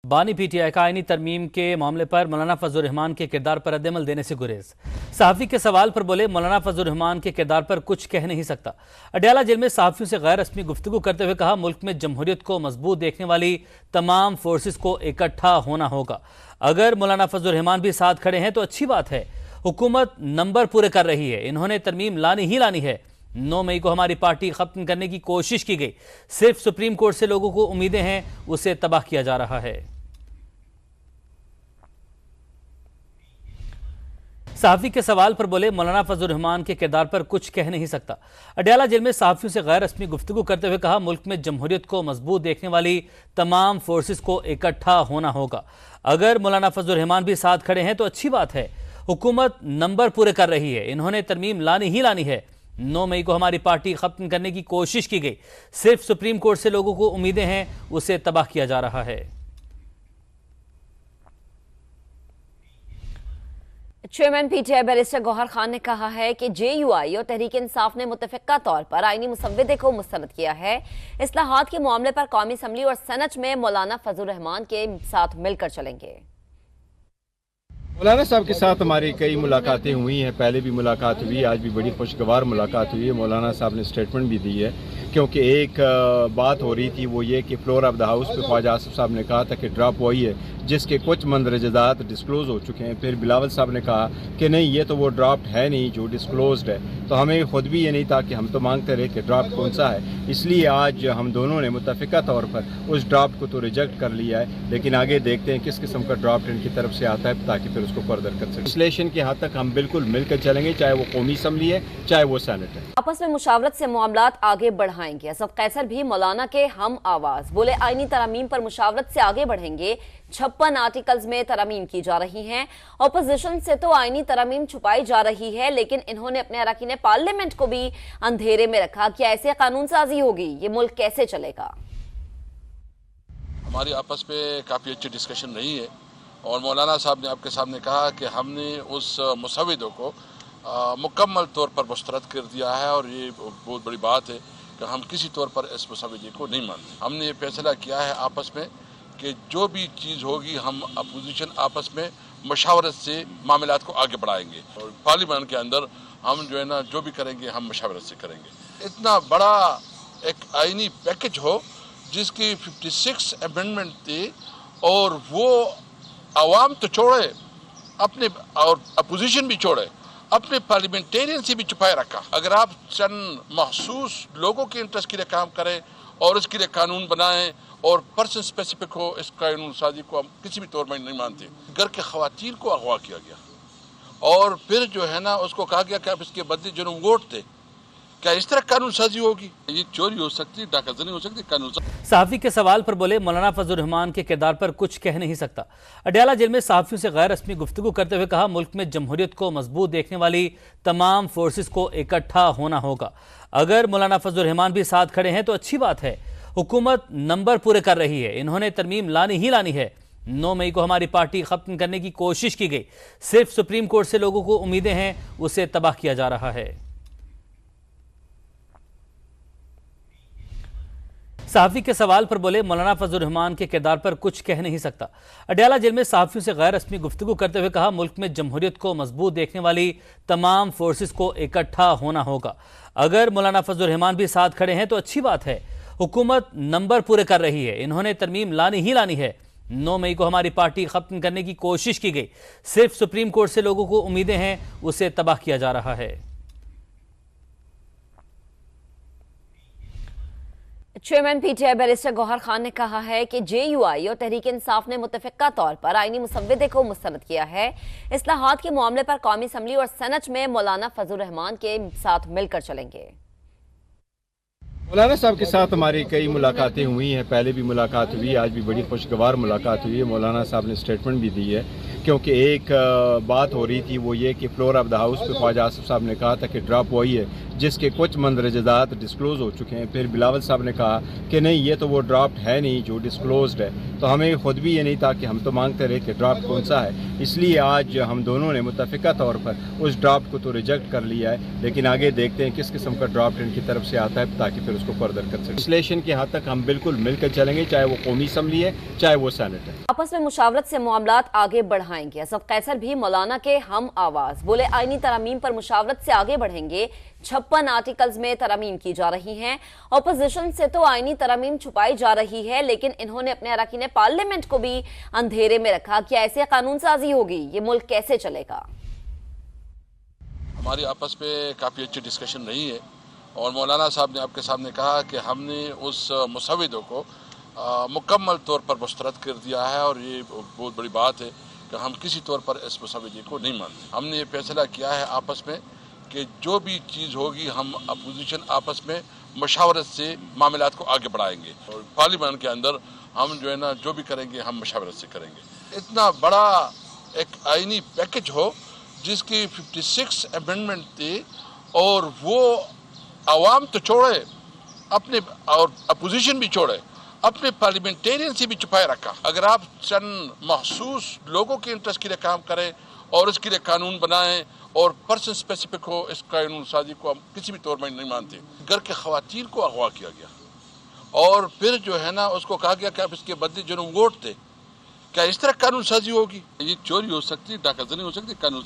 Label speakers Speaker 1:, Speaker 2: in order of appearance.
Speaker 1: बानी पीटीआई का आईनी तरमीम के मामले पर मौलाना फजल रहमान के किरदार पर रद्दअमल देने से गुरेज। सहाफ़ी के सवाल पर बोले, मौलाना फजल रहमान के किरदार पर कुछ कह नहीं सकता। अडयाला जेल में सहाफ़ियों से गैर रस्मी गुफ्तगू करते हुए कहा, मुल्क में जमहूरियत को मजबूत देखने वाली तमाम फोर्सेस को इकट्ठा होना होगा। अगर मौलाना फजल रहमान भी साथ खड़े हैं तो अच्छी बात है। हुकूमत नंबर पूरे कर रही है, इन्होंने तरमीम लानी ही लानी है। 9 मई को हमारी पार्टी खत्म करने की कोशिश की गई, सिर्फ सुप्रीम कोर्ट से लोगों को उम्मीदें हैं, उसे तबाह किया जा रहा है। सहाफ़ी के सवाल पर बोले, मौलाना फजल रहमान के किरदार पर कुछ कह नहीं सकता। अडयाला जेल में सहाफ़ियों से गैर रस्मी गुफ्तगू करते हुए कहा, मुल्क में जमहूरियत को मजबूत देखने वाली तमाम फोर्सेस को इकट्ठा होना होगा। अगर मौलाना फजल रहमान भी साथ खड़े हैं तो अच्छी बात है। हुकूमत नंबर पूरे कर रही है, इन्होंने तरमीम लानी ही लानी है। 9 मई को हमारी पार्टी खत्म करने की कोशिश की गई, सिर्फ सुप्रीम कोर्ट से लोगों को उम्मीदें हैं, उसे तबाह किया जा रहा है।
Speaker 2: Chairman PTI barrister Gohar Khan ने कहा है कि जेयूआई और तहरीक इंसाफ ने मुतफ़िक़ा तौर पर आईनी मुसव्विदे को मुस्तरद किया है। इस्लाहात के मामले पर कौमी असम्बली और सेनेट में मौलाना फजल रहमान के साथ मिलकर चलेंगे।
Speaker 3: मौलाना साहब के साथ हमारी कई मुलाकातें हुई हैं, पहले भी मुलाकात हुई, आज भी बड़ी खुशगवार मुलाकात हुई है। मौलाना साहब ने स्टेटमेंट भी दी है, क्योंकि एक बात हो रही थी वो ये कि फ्लोर ऑफ द हाउस पे ख्वाजा आसिफ साहब ने कहा था कि ड्रॉप वही है जिसके कुछ मंदरजात डिस्क्लोज हो चुके हैं। फिर बिलावल साहब ने कहा कि नहीं, ये तो वो ड्राफ्ट है नहीं जो डिस्क्लोज्ड है। तो हमें खुद भी ये नहीं था कि हम तो मांगते रहे कि ड्राफ्ट कौन सा है, इसलिए आज हम दोनों ने मुतफ़िक़ा तौर पर उस ड्राफ्ट को तो रिजेक्ट कर लिया है, लेकिन आगे देखते हैं किस किस्म का ड्राफ्ट इनकी तरफ से आता है ताकि फिर उसको फर्दर कर सकें। विश्लेषण के हद तक हम बिल्कुल मिलकर चलेंगे, चाहे वो कौमी असम्बली है चाहे वो सेनेट है।
Speaker 2: आपस में मुशावरत से मामलात आगे बढ़ाएंगे। असद कैसर भी मौलाना के हम आवाज बोले, आईनी तरमीम पर मुशावरत से आगे बढ़ेंगे। 56 आर्टिकल्स में तरमीम की जा रही हैं। अपोजिशन से तो आईनी तरमीम छुपाई जा रही है, लेकिन इन्होंने अपने अरकान पार्लियामेंट को भी अंधेरे में रखा। क्या ऐसे कानून साजी होगी? ये मुल्क कैसे चलेगा?
Speaker 4: हमारी आपस में काफ़ी अच्छी डिस्कशन रही है और मौलाना साहब ने आपके सामने कहा कि हमने उस मुसव्विदों को मुकम्मल तौर पर मुस्तरद कर दिया है और ये बहुत बड़ी बात है कि हम किसी तौर पर इस मुसव्विदे को नहीं मानते। हमने ये फैसला किया है आपस में कि जो भी चीज़ होगी हम अपोजिशन आपस में मशावरत से मामलात को आगे बढ़ाएंगे और पार्लियामेंट के अंदर हम जो है ना जो भी करेंगे हम मशावरत से करेंगे। इतना बड़ा एक आईनी पैकेज हो जिसकी 56 अमेंडमेंट थी और वो आवाम तो छोड़े अपने और अपोजिशन भी छोड़े, अपने पार्लियामेंटेरियन से भी छुपाए रखा। अगर आप चंद महसूस लोगों के इंटरेस्ट के लिए काम करें और इसके लिए कानून बनाएं और पर्सन स्पेसिफिक हो, इस कानून साजी को हम किसी भी तौर में नहीं मानते। घर के खवातीन को अगवा किया गया और फिर जो है ना उसको कहा गया कि अब इसके बदले जो वोट थे, क्या इस तरह कानून साजी होगी? ये चोरी हो सकती, डाकाजनी हो सकती, कानून।
Speaker 1: सहाफ़ी के सवाल पर बोले, मौलाना फजल रहमान के किरदार पर कुछ कह नहीं सकता। अडयाला जेल में सहाफ़ियों से गैर रस्मी गुफ्तगू करते हुए कहा, मुल्क में जमहूरियत को मजबूत देखने वाली तमाम फोर्सेस को इकट्ठा होना होगा। अगर मौलाना फजल रहमान भी साथ खड़े हैं तो अच्छी बात है। हुकूमत नंबर पूरे कर रही है, इन्होंने तरमीम लानी ही लानी है। 9 मई को हमारी पार्टी खत्म करने की कोशिश की गई, सिर्फ सुप्रीम कोर्ट से लोगों को उम्मीदें हैं, उसे तबाह किया जा रहा है। सहाफ़ी के सवाल पर बोले, मौलाना फजल रहमान के किरदार पर कुछ कह नहीं सकता। अडयाला जेल में सहाफ़ियों से गैर रस्मी गुफ्तगू करते हुए कहा, मुल्क में जमहूरियत को मजबूत देखने वाली तमाम फोर्सेस को इकट्ठा होना होगा। अगर मौलाना फजल रहमान भी साथ खड़े हैं तो अच्छी बात है। हुकूमत नंबर पूरे कर रही है, इन्होंने तरमीम लानी ही लानी है। 9 मई को हमारी पार्टी खत्म करने की कोशिश की गई, सिर्फ सुप्रीम कोर्ट से लोगों को उम्मीदें हैं, उसे तबाह किया जा रहा है।
Speaker 2: Chairman PTI barrister Gohar Khan ने कहा है कि जेयूआई और तहरीक इंसाफ ने मुतफ़िक़ा तौर पर आईनी मुसव्विदे को मुस्तरद किया है। इस्लाहात के मामले पर कौमी असम्बली और सेनेट में मौलाना फजल रहमान के साथ मिलकर चलेंगे।
Speaker 3: मौलाना साहब के साथ हमारी कई मुलाकातें हुई हैं, पहले भी मुलाकात हुई, आज भी बड़ी खुशगवार मुलाकात हुई है। मौलाना साहब ने स्टेटमेंट भी दी है, क्योंकि एक बात हो रही थी वो ये कि फ्लोर ऑफ द हाउस पे ख्वाजा आसिफ साहब ने कहा था कि ड्रॉप वही है جس کے کچھ مندرجات ڈسکلوز ہو چکے ہیں. پھر بلاول صاحب نے کہا کہ نہیں یہ تو وہ ڈرافٹ ہے نہیں جو ڈسکلوزڈ ہے. تو ہمیں خود بھی یہ نہیں تھا کہ ہم تو مانگتے رہے کہ ڈرافٹ کون سا ہے. اس لیے آج ہم دونوں نے متفقہ طور پر اس ڈرافٹ کو تو ریجیکٹ کر لیا ہے, لیکن آگے دیکھتے ہیں کس قسم کا ڈرافٹ ان کی طرف سے آتا ہے تاکہ پھر اس کو فردر کر سکیں. لیجسلیشن کی حد تک ہم بالکل مل کر چلیں گے, چاہے وہ قومی اسمبلی ہے چاہے وہ سینٹ ہے.
Speaker 2: آپس میں مشاورت سے معاملات آگے بڑھائیں گے. اسد قیصر بھی مولانا کے ہم آواز, بولے آئینی ترامیم پر مشاورت سے آگے بڑھیں گے. 56 آرٹیکلز میں ترامیم کی جا رہی ہیں. اپوزیشن سے تو آئینی ترامیم چھپائی جا رہی ہے, لیکن انہوں نے اپنے اراکین پارلیمنٹ کو بھی اندھیرے میں رکھا. کیا ایسے قانون سازی ہوگی؟ یہ ملک کیسے چلے گا؟
Speaker 4: ہماری آپس میں کافی اچھی ڈسکشن رہی ہے, اور مولانا صاحب نے آپ کے سامنے کہا کہ ہم نے اس مسودوں کو مکمل طور پر مسترد کر دیا ہے, اور یہ بہت بڑی بات ہے کہ ہم کسی طور پر اس مسودے کو نہیں مانتے. ہم نے یہ فیصلہ کیا ہے آپس میں کہ جو بھی چیز ہوگی ہم اپوزیشن آپس میں مشاورت سے معاملات کو آگے بڑھائیں گے, اور پارلیمنٹ کے اندر ہم جو ہے نا جو بھی کریں گے ہم مشاورت سے کریں گے. اتنا بڑا ایک آئینی پیکج ہو جس کی 56 امینڈمنٹ تھی, اور وہ عوام تو چھوڑے اپنے اور اپوزیشن بھی چھوڑے, اپنے پارلیمنٹیرین سے بھی چھپائے رکھا. اگر آپ چند مخصوص لوگوں کے انٹرسٹ کے لیے کام کریں اور اس کے لیے قانون بنائیں اور پرسن اسپیسیفک ہو, اس قانون سازی کو ہم کسی بھی طور میں نہیں مانتے. گھر کے خواتین کو اغوا کیا گیا, اور پھر جو ہے نا اس کو کہا گیا کہ آپ اس کے بدلے جو ووٹ دے. کیا اس طرح قانون سازی ہوگی؟ یہ چوری ہو سکتی ہے, ڈاکہ زنی ہو سکتی ہے, قانون